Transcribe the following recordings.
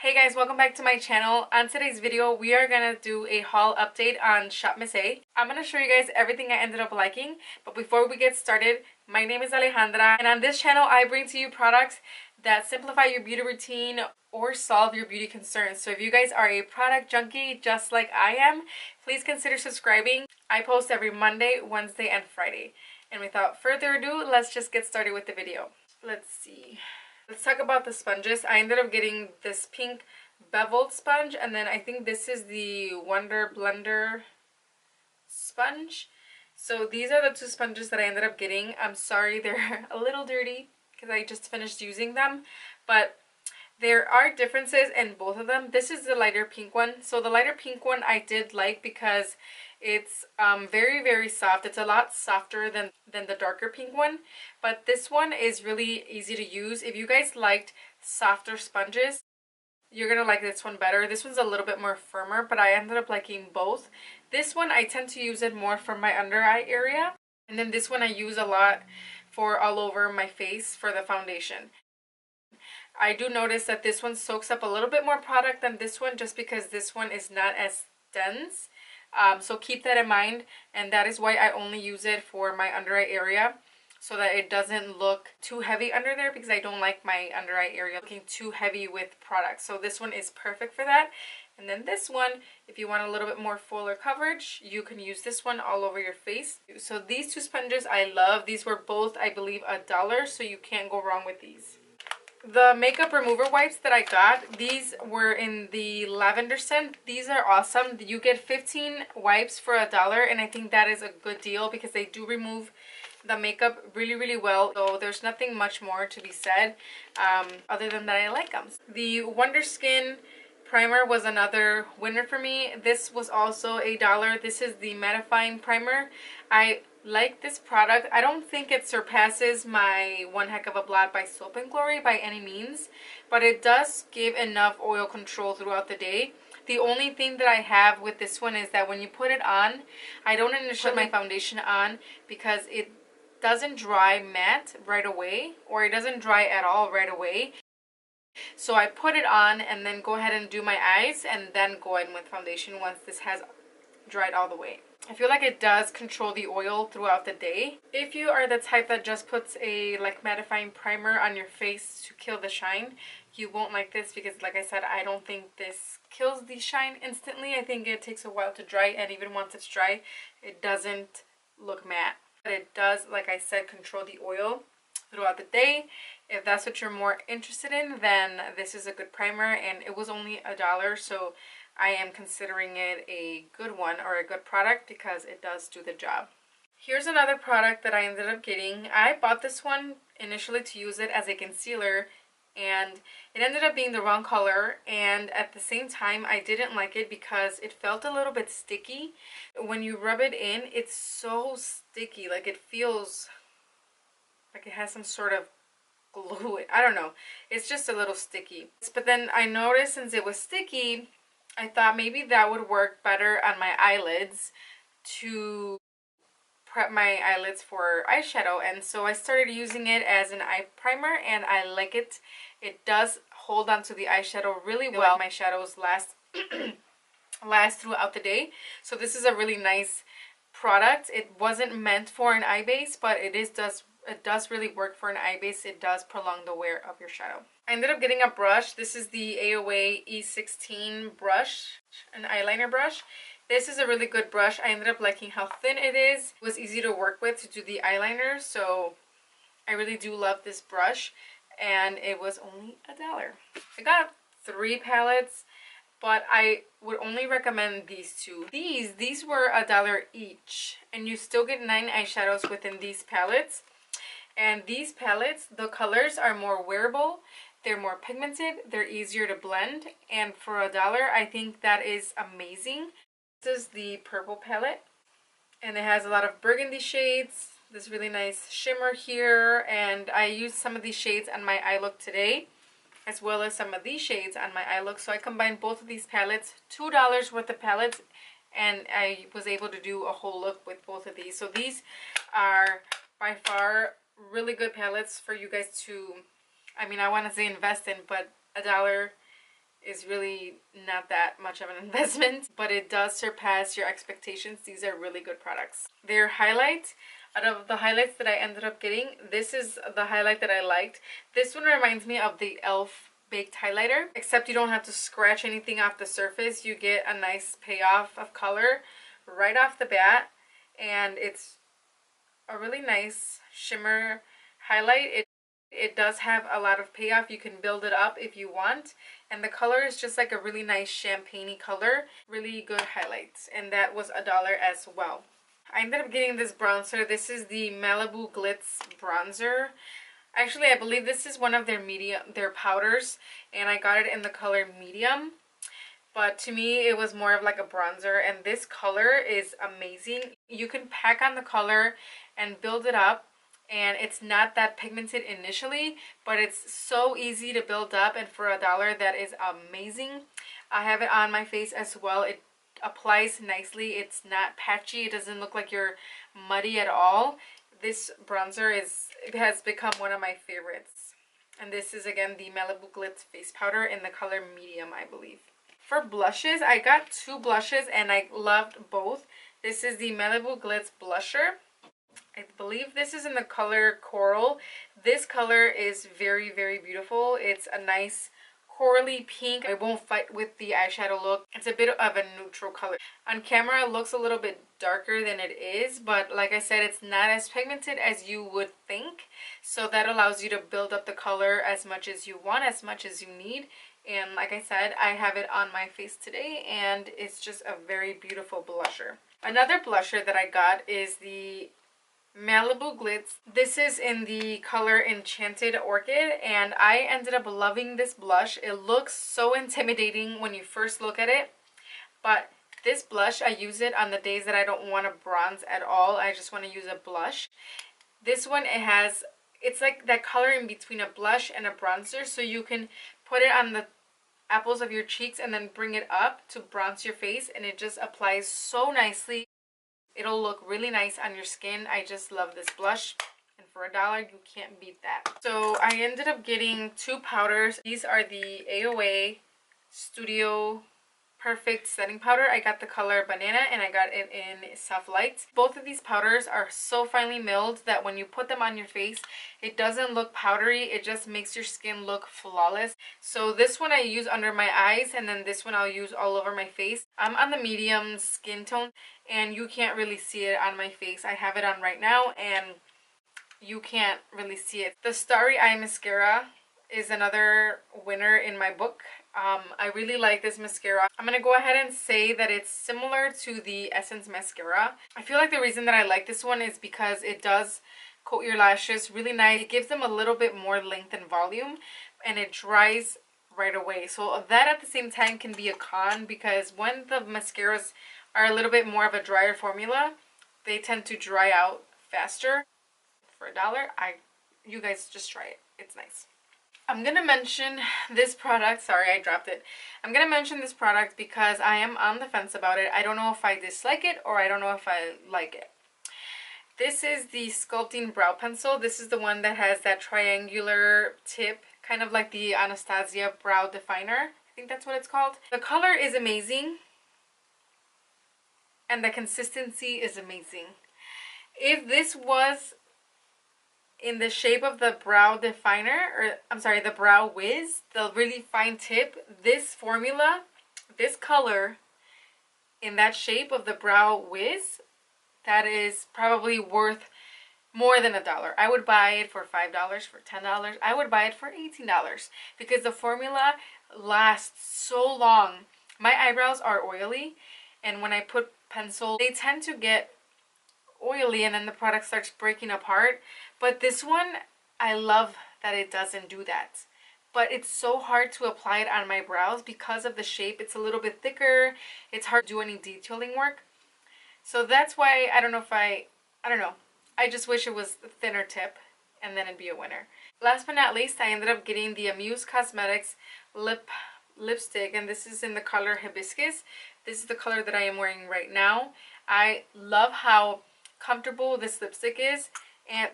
Hey guys, welcome back to my channel. On today's video, we are gonna do a haul update on Shop Miss A. I'm gonna show you guys everything I ended up liking, but before we get started, my name is Alejandra, and on this channel, I bring to you products that simplify your beauty routine or solve your beauty concerns. So if you guys are a product junkie just like I am, please consider subscribing. I post every Monday, Wednesday, and Friday. And without further ado, let's just get started with the video. Let's see. Let's talk about the sponges. I ended up getting this pink beveled sponge, and then I think this is the Wonder Blender sponge. So these are the two sponges that I ended up getting. I'm sorry they're a little dirty because I just finished using them, but there are differences in both of them. This is the lighter pink one. So the lighter pink one I did like because it's very soft. It's a lot softer than the darker pink one, but this one is really easy to use. If you guys liked softer sponges, you're gonna like this one better. This one's a little bit more firmer, but I ended up liking both. This one I tend to use it more for my under eye area, and then this one I use a lot for all over my face for the foundation. I do notice that this one soaks up a little bit more product than this one, just because this one is not as dense. So keep that in mind, and that is why I only use it for my under eye area, so that it doesn't look too heavy under there, because I don't like my under eye area looking too heavy with product. So this one is perfect for that. And then this one, if you want a little bit more fuller coverage, you can use this one all over your face. So these two sponges I love. These were both, I believe, $1, so you can't go wrong with these. The makeup remover wipes that I got, these were in the lavender scent. These are awesome. You get 15 wipes for $1, and I think that is a good deal because they do remove the makeup really well. So there's nothing much more to be said other than that I like them. The Wonder Skin primer was another winner for me. This was also $1. This is the mattifying primer. I like this product. I don't think it surpasses my One Heck of a Blot by Soap & Glory by any means, but it does give enough oil control throughout the day. The only thing that I have with this one is that when you put it on, I don't initially put my foundation on because it doesn't dry matte right away, or it doesn't dry at all right away. So I put it on and then go ahead and do my eyes, and then go in with foundation once this has dried all the way. I feel like it does control the oil throughout the day. If you are the type that just puts a mattifying primer on your face to kill the shine, you won't like this, because like I said, I don't think this kills the shine instantly. I think it takes a while to dry, and even once it's dry, it doesn't look matte. But it does, like I said, control the oil throughout the day. If that's what you're more interested in, then this is a good primer, and it was only $1, so I am considering it a good one, or a good product, because it does do the job. Here's another product that I ended up getting. I bought this one initially to use it as a concealer, and it ended up being the wrong color, and at the same time I didn't like it because it felt a little bit sticky. When you rub it in, it's so sticky, like it feels like it has some sort of glue. I don't know, it's just a little sticky. But then I noticed, since it was sticky, I thought maybe that would work better on my eyelids to prep my eyelids for eyeshadow, and so I started using it as an eye primer, and I like it. It does hold onto the eyeshadow really well. My shadows last last throughout the day, so this is a really nice product. It wasn't meant for an eye base, but it does really work for an eye base. It does prolong the wear of your shadow. I ended up getting a brush. This is the AOA E16 brush, an eyeliner brush. This is a really good brush. I ended up liking how thin it is. It was easy to work with to do the eyeliner, so I really do love this brush, and it was only $1. I got 3 palettes, but I would only recommend these two. These were $1 each, and you still get 9 eyeshadows within these palettes. And these palettes, the colors are more wearable, they're more pigmented, they're easier to blend, and for $1, I think that is amazing. This is the purple palette, and it has a lot of burgundy shades, this really nice shimmer here, and I used some of these shades on my eye look today, as well as some of these shades on my eye look. So I combined both of these palettes, $2 worth of palettes, and I was able to do a whole look with both of these. So these are by far really good palettes for you guys to, I mean, I want to say invest in, but $1 is really not that much of an investment, but it does surpass your expectations. These are really good products. Their highlight, out of the highlights that I ended up getting, this is the highlight that I liked. This one reminds me of the e.l.f. baked highlighter, except you don't have to scratch anything off the surface. You get a nice payoff of color right off the bat, and it's a really nice shimmer highlight. It does have a lot of payoff. You can build it up if you want, and the color is just like a really nice champagne-y color. Really good highlights, and that was $1 as well. I ended up getting this bronzer. This is the Malibu Glitz bronzer. Actually, I believe this is one of their powders, and I got it in the color medium. But to me, it was more of like a bronzer, and this color is amazing. You can pack on the color and build it up, and it's not that pigmented initially, but it's so easy to build up, and for $1, that is amazing. I have it on my face as well. It applies nicely. It's not patchy. It doesn't look like you're muddy at all. This bronzer has become one of my favorites. And this is again the Malibu Glitz face powder in the color medium, I believe. For blushes, I got 2 blushes and I loved both. This is the Malibu Glitz blusher. I believe this is in the color Coral. This color is very, very beautiful. It's a nice corally pink. I won't fight with the eyeshadow look. It's a bit of a neutral color. On camera, it looks a little bit darker than it is, but like I said, it's not as pigmented as you would think. So that allows you to build up the color as much as you want, as much as you need. And like I said, I have it on my face today, and it's just a very beautiful blusher. Another blusher that I got is the Malibu Glitz. This is in the color Enchanted Orchid, and I ended up loving this blush. It looks so intimidating when you first look at it, but this blush, I use it on the days that I don't want to bronze at all. I just want to use a blush. This one, it's like that color in between a blush and a bronzer, so you can put it on the apples of your cheeks and then bring it up to bronze your face, and it just applies so nicely. It'll look really nice on your skin. I just love this blush, and for $1 you can't beat that. So I ended up getting 2 powders. These are the AOA Studio Perfect Setting Powder. I got the color Banana and I got it in Soft Light. Both of these powders are so finely milled that when you put them on your face, it doesn't look powdery. It just makes your skin look flawless. So this one I use under my eyes, and then this one I'll use all over my face. I'm on the medium skin tone, and you can't really see it on my face. I have it on right now, and you can't really see it. The Starry Eye Mascara is another winner in my book. I really like this mascara. I'm going to go ahead and say that it's similar to the Essence mascara. I feel like the reason that I like this one is because it does coat your lashes really nice. It gives them a little bit more length and volume, and it dries right away. So that at the same time can be a con, because when the mascaras are a little bit more of a drier formula, they tend to dry out faster. For $1, you guys just try it. It's nice. I'm going to mention this product. Sorry, I dropped it. I'm going to mention this product because I am on the fence about it. I don't know if I dislike it or I don't know if I like it. This is the Sculpting Brow Pencil. This is the one that has that triangular tip, kind of like the Anastasia Brow Definer. I think that's what it's called. The color is amazing, and the consistency is amazing. If this was in the shape of the brow definer, or I'm sorry, the brow wiz, the really fine tip, this formula, this color in that shape of the brow wiz, that is probably worth more than $1. I would buy it for $5, for $10. I would buy it for $18 because the formula lasts so long. My eyebrows are oily, and when I put pencil, they tend to get oily and then the product starts breaking apart. But this one, I love that it doesn't do that. But it's so hard to apply it on my brows because of the shape. It's a little bit thicker. It's hard to do any detailing work. So that's why I don't know. I just wish it was a thinner tip, and then it'd be a winner. Last but not least, I ended up getting the Amuse Cosmetics lipstick, and this is in the color Hibiscus. This is the color that I am wearing right now. I love how comfortable this lipstick is, and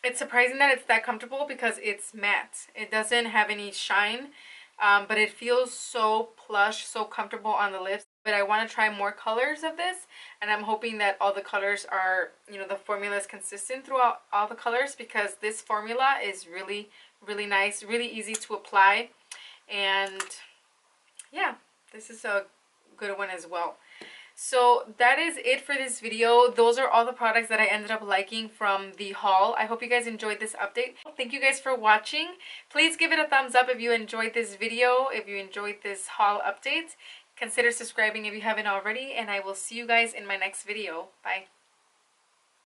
it's surprising that it's that comfortable because it's matte. It doesn't have any shine. but it feels so plush, so comfortable on the lips. But I want to try more colors of this, and I'm hoping that all the colors are, you know, the formula is consistent throughout all the colors, because this formula is really, really nice, really easy to apply. And yeah, this is a good one as well. So that is it for this video. Those are all the products that I ended up liking from the haul. I hope you guys enjoyed this update. Thank you guys for watching. Please give it a thumbs up if you enjoyed this video, if you enjoyed this haul update. Consider subscribing if you haven't already, and I will see you guys in my next video. Bye.